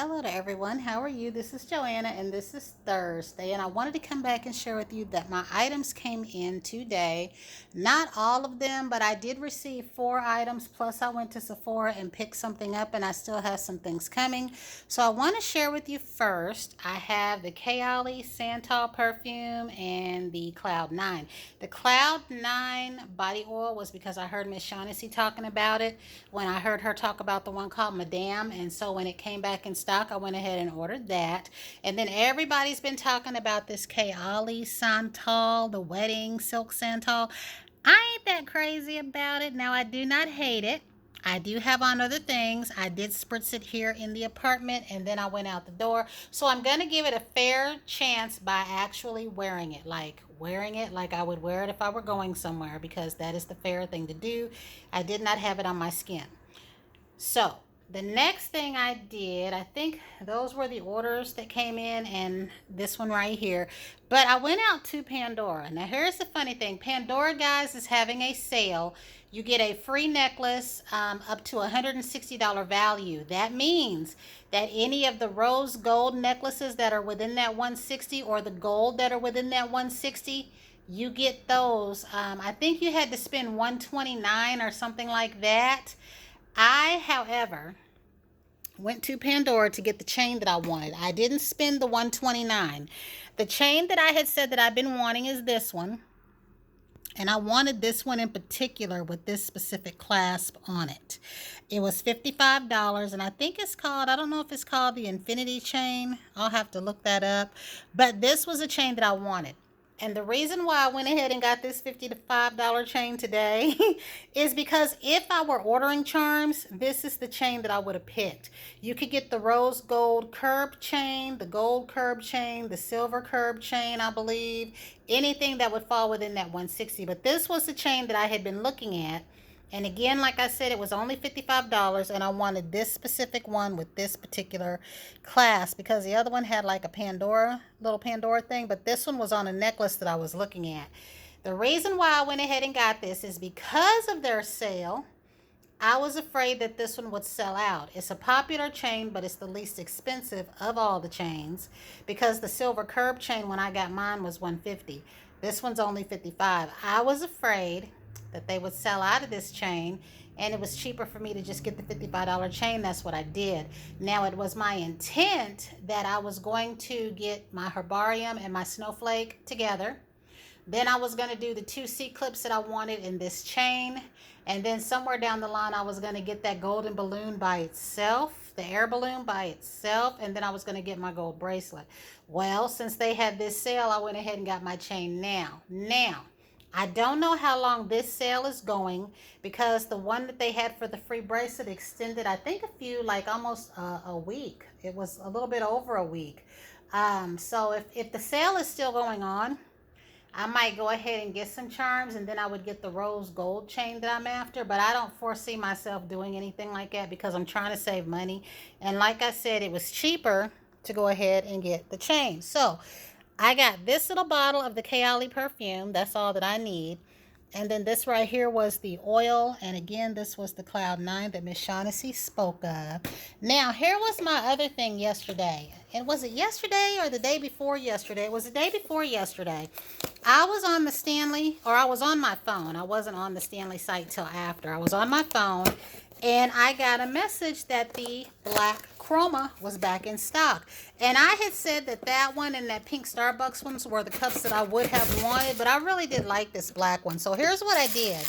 Hello to everyone. How are you? This is Joanna and this is Thursday, and I wanted to come back and share with you that my items came in today. Not all of them, but I did receive 4 items, plus I went to Sephora and picked something up, and I still have some things coming. So I want to share with you first. I have the Kayali Santal perfume and the Cloud 9. The Cloud 9 body oil was because I heard Miss Shaughnessy talking about it when I heard her talk about the one called Madame, and so when it came back in stock, I went ahead and ordered that. And then everybody's been talking about this Kayali Santal, the wedding silk Santal. I ain't that crazy about it. Now, I do not hate it. I do have on other things. I did spritz it here in the apartment and then I went out the door. So I'm going to give it a fair chance by actually wearing it. Like wearing it like I would wear it if I were going somewhere, because that is the fair thing to do. I did not have it on my skin. So the next thing I did, I think those were the orders that came in, and this one right here. But I went out to Pandora. Now here's the funny thing. Pandora, guys, is having a sale. You get a free necklace up to $160 value. That means that any of the rose gold necklaces that are within that 160, or the gold that are within that 160, you get those. I think you had to spend 129 or something like that. I, however, went to Pandora to get the chain that I wanted. I didn't spend the 129. The chain that I had said that I've been wanting is this one. And I wanted this one in particular with this specific clasp on it. It was $55, and I think it's called, I don't know if it's called the Infinity chain. I'll have to look that up. But this was a chain that I wanted. And the reason why I went ahead and got this $55 chain today is because if I were ordering charms, this is the chain that I would have picked. You could get the rose gold curb chain, the gold curb chain, the silver curb chain, I believe. Anything that would fall within that 160. But this was the chain that I had been looking at. And again, like I said, it was only $55, and I wanted this specific one with this particular class because the other one had like a little Pandora thing, but this one was on a necklace that I was looking at. The reason why I went ahead and got this is because of their sale. I was afraid that this one would sell out. It's a popular chain, but it's the least expensive of all the chains because the silver curb chain when I got mine was $150. This one's only $55. I was afraid that they would sell out of this chain, and it was cheaper for me to just get the $55 chain. That's what I did. Now, it was my intent that I was going to get my herbarium and my snowflake together. Then I was going to do the 2 C-clips that I wanted in this chain, and then somewhere down the line I was going to get that golden balloon by itself, the air balloon by itself, and then I was going to get my gold bracelet. Well, since they had this sale, I went ahead and got my chain now. I don't know how long this sale is going because the one that they had for the free bracelet extended, I think like almost a week. It was a little bit over a week. So if the sale is still going on, I might go ahead and get some charms, and then I would get the rose gold chain that I'm after. But I don't foresee myself doing anything like that because I'm trying to save money. And like I said, it was cheaper to go ahead and get the chain. So I got this little bottle of the Kayali perfume. That's all that I need. And then this right here was the oil. And again, this was the Cloud 9 that Miss Shaughnessy spoke of. Now, here was my other thing yesterday. And was it yesterday or the day before yesterday? It was the day before yesterday. I was on the Stanley, or I was on my phone. I wasn't on the Stanley site till after. I was on my phone, and I got a message that the black Chroma was back in stock. And I had said that one and that pink Starbucks ones were the cups that I would have wanted, but I really did like this black one. So here's what I did.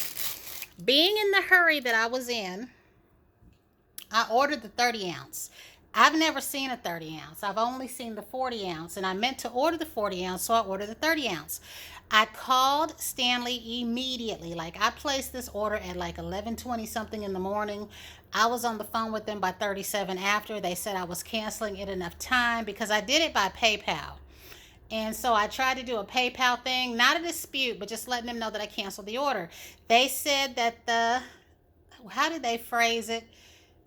Being in the hurry that I was in, I ordered the 30 ounce. I've never seen a 30 ounce. I've only seen the 40 ounce, and I meant to order the 40 ounce, so I ordered the 30 ounce. I called Stanley immediately. Like, I placed this order at like 11:20 something in the morning. I was on the phone with them by 37 after. They said I was canceling it enough time because I did it by PayPal. And so I tried to do a PayPal thing, not a dispute, but just letting them know that I canceled the order. They said that how did they phrase it?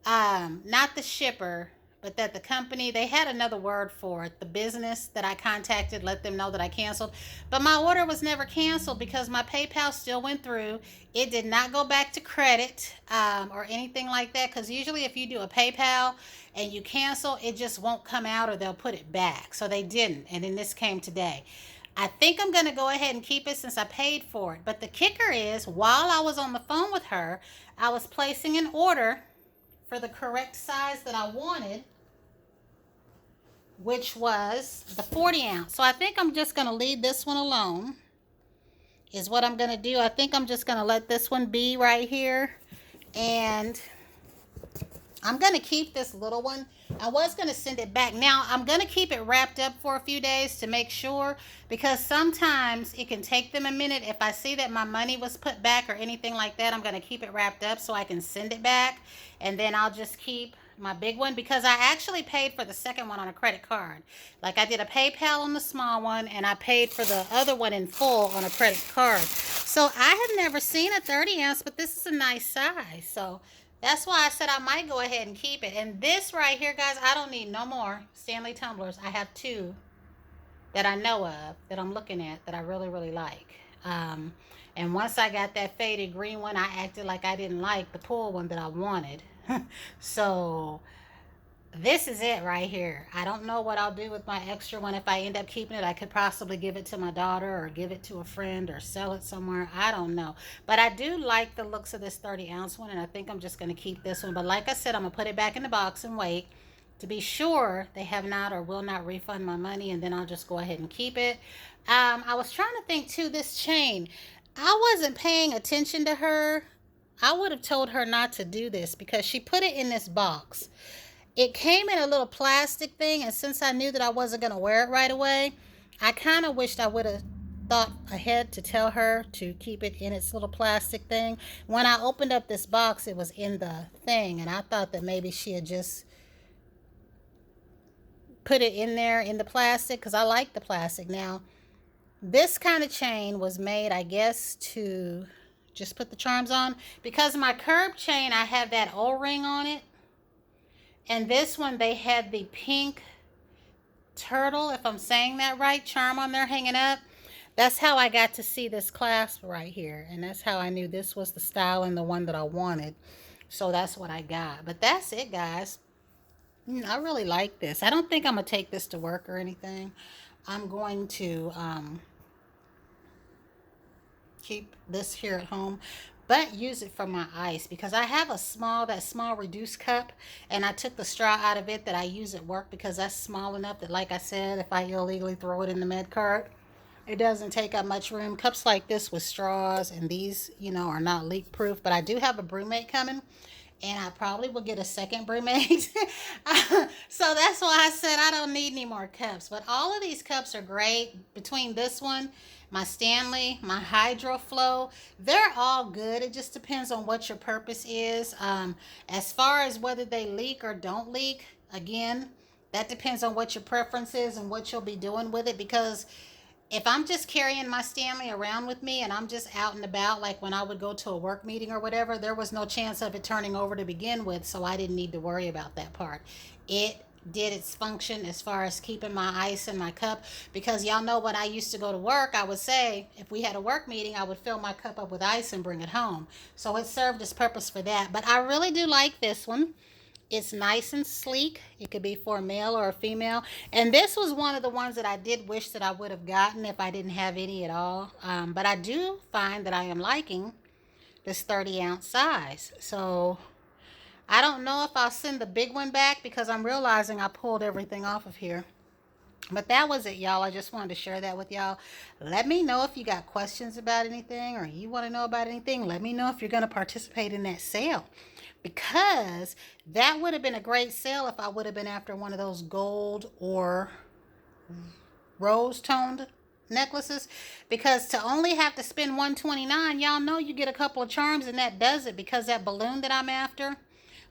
Not the shipper, but that the company, they had another word for it. The business that I contacted let them know that I canceled. But my order was never canceled because my PayPal still went through. It did not go back to credit or anything like that, because usually if you do a PayPal and you cancel, it just won't come out or they'll put it back. So they didn't. And then this came today. I think I'm going to go ahead and keep it since I paid for it. But the kicker is, while I was on the phone with her, I was placing an order for the correct size that I wanted, which was the 40 ounce. So I think I'm just going to leave this one alone, is what I'm going to do. I think I'm just going to let this one be right here. And I'm going to keep this little one. I was going to send it back. Now, I'm going to keep it wrapped up for a few days to make sure, because sometimes it can take them a minute. If I see that my money was put back or anything like that, I'm going to keep it wrapped up so I can send it back. And then I'll just keep my big one, because I actually paid for the second one on a credit card. Like, I did a PayPal on the small one, and I paid for the other one in full on a credit card. So I have never seen a 30 ounce, but this is a nice size. So that's why I said I might go ahead and keep it. And this right here, guys, I don't need no more Stanley tumblers. I have 2 that I know of, that I'm looking at, that I really, really like. And once I got that faded green one, I acted like I didn't like the pool one that I wanted. So this is it right here. I don't know what I'll do with my extra one. If I end up keeping it, I could possibly give it to my daughter or give it to a friend or sell it somewhere. I don't know. But I do like the looks of this 30 ounce one, and I think I'm just going to keep this one. But like I said, I'm going to put it back in the box and wait to be sure they have not or will not refund my money, and then I'll just go ahead and keep it. I was trying to think too, this chain, I wasn't paying attention to her. I would have told her not to do this because she put it in this box. It came in a little plastic thing, and since I knew that I wasn't going to wear it right away, I kind of wished I would have thought ahead to tell her to keep it in its little plastic thing. When I opened up this box, it was in the thing, and I thought that maybe she had just put it in there in the plastic, because I like the plastic. Now, this kind of chain was made, I guess, to just put the charms on. Because my curb chain, I have that O-ring on it. And this one, they had the pink turtle, if I'm saying that right, charm on there hanging up. That's how I got to see this clasp right here. And that's how I knew this was the style and the one that I wanted. So that's what I got. But that's it, guys. I really like this. I don't think I'm going to take this to work or anything. I'm going to keep this here at home, but use it for my ice, because I have that small reduced cup, and I took the straw out of it that I use at work, because that's small enough that, like I said, if I illegally throw it in the med cart, it doesn't take up much room. Cups like this with straws and these, are not leak proof. But I do have a brewmate coming, and I probably will get a second brewmate. So that's why I said I don't need any more cups. But all of these cups are great. Between this one, my Stanley, my Hydro Flow, they're all good. It just depends on what your purpose is. As far as whether they leak or don't leak, again, that depends on what your preference is and what you'll be doing with it. Because if I'm just carrying my Stanley around with me and I'm just out and about, like when I would go to a work meeting or whatever, there was no chance of it turning over to begin with, so I didn't need to worry about that part. It did its function as far as keeping my ice in my cup, because y'all know when I used to go to work, I would say if we had a work meeting, I would fill my cup up with ice and bring it home. So it served its purpose for that. But I really do like this one. It's nice and sleek. It could be for a male or a female. And this was one of the ones that I did wish that I would have gotten if I didn't have any at all. But I do find that I am liking this 30-ounce size. So I don't know if I'll send the big one back, because I'm realizing I pulled everything off of here. But that was it, y'all. I just wanted to share that with y'all. Let me know if you got questions about anything, or you want to know about anything. Let me know if you're going to participate in that sale, because that would have been a great sale if I would have been after one of those gold or rose-toned necklaces. Because to only have to spend $129, y'all know you get a couple of charms, and that does it. Because that balloon that I'm after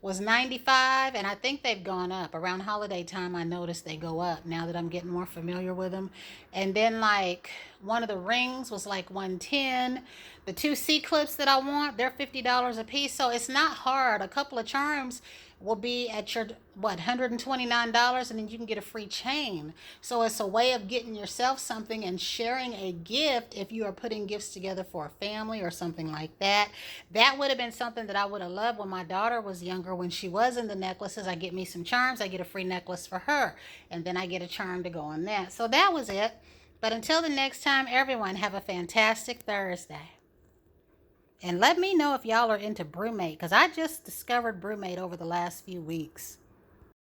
was $95, and I think they've gone up. Around holiday time, I noticed they go up now that I'm getting more familiar with them. And then, like, one of the rings was like $110. The 2 C-clips that I want, they're $50 a piece. So it's not hard. A couple of charms will be at your, what, $129, and then you can get a free chain. So it's a way of getting yourself something and sharing a gift if you are putting gifts together for a family or something like that. That would have been something that I would have loved when my daughter was younger. When she was in the necklaces, I get me some charms, I get a free necklace for her, and then I get a charm to go on that. So that was it. But until the next time, everyone, have a fantastic Thursday. And let me know if y'all are into BrewMate, because I just discovered BrewMate over the last few weeks.